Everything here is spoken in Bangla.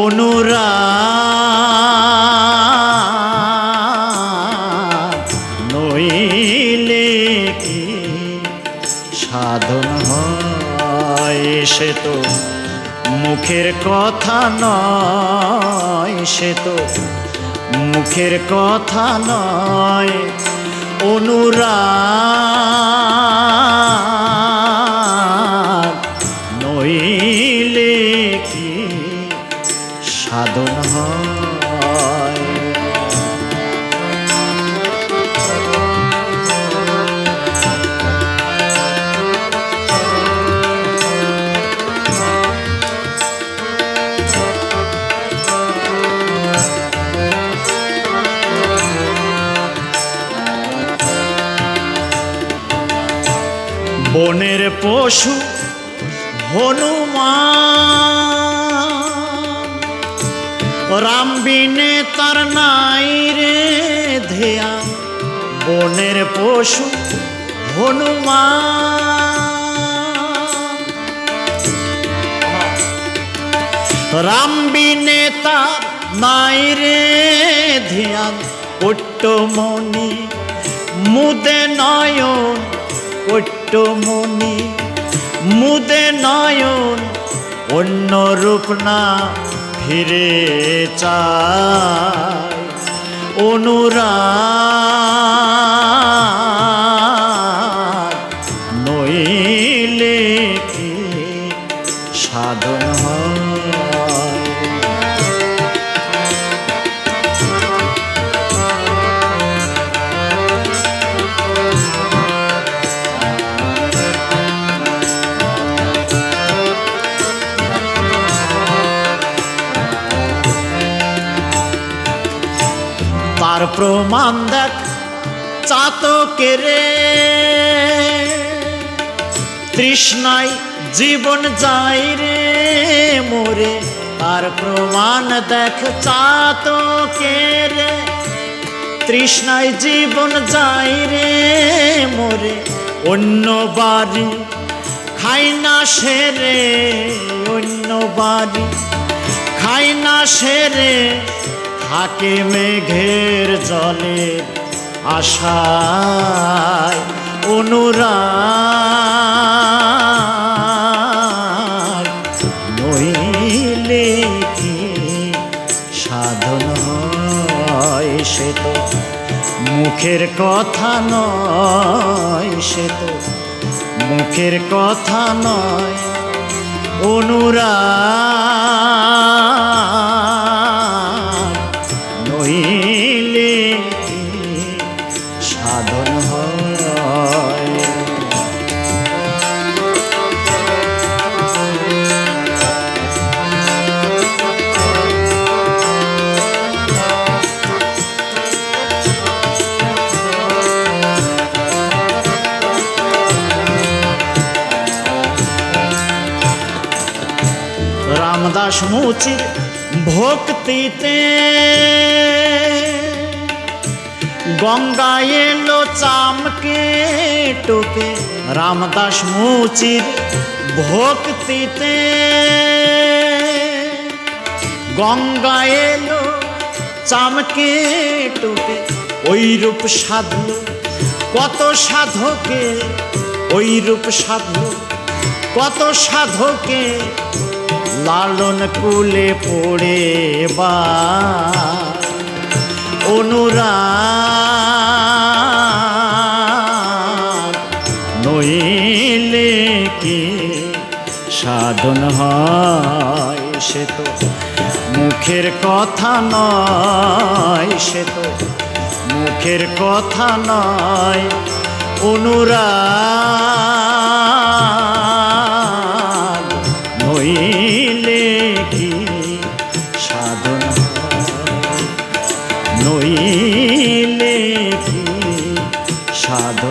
অনুরাগ নইলে কি সাধন হয়? সে তো মুখের কথা নয়, সে তো মুখের কথা নয়। অনুরাগ নইলে কি সাধন হয়? বনের পশু হনুমান, রাম বিনে তার নাই রে ধ্যান। বনের পশু হনুমান, রাম বিনে তার নাই রে ধ্যান। পট্টমণি মুদে নয়ন, পট্টমণি মুদে নয়ন, অন্য রূপ না ফিরে চায়। অনুরাগ নইলে কি সাধন হয়? তার প্রমাণ দেখ চাতকের, তৃষ্ণায় জীবন যায় রে মোরে। তার প্রমাণ দেখ চাতকের, তৃষ্ণায় জীবন যায় রে মোরে। অন্য বাড়ি খাই না সেরে, অন্য বাড়ি খাই না সেরে, থাকে মেঘের জলে আশায়। অনুরাগ নইলে কি সাধন হয়? সে তো মুখের কথা নয়, সে তো মুখের কথা নয়। অনুরাগ নইলে কি সাধন হয়? রামদাস মুচির ভক্তিতে গঙ্গা এলো চামকে টোপে। রামদাস মুচির ভক্তিতে গঙ্গা এলো চামকে টোপে। ওই রূপ সাধলো কত সাধকে, ওই রূপ সাধলো কত সাধকে। লালন কুলে পড়ে বা অনুরাগ নইলে কি সাধন হয়? সে তো মুখের কথা নয়, সে তো মুখের কথা নয়। অনুরাগ নইলে কি সাধন হয়? নইলে কি সাধন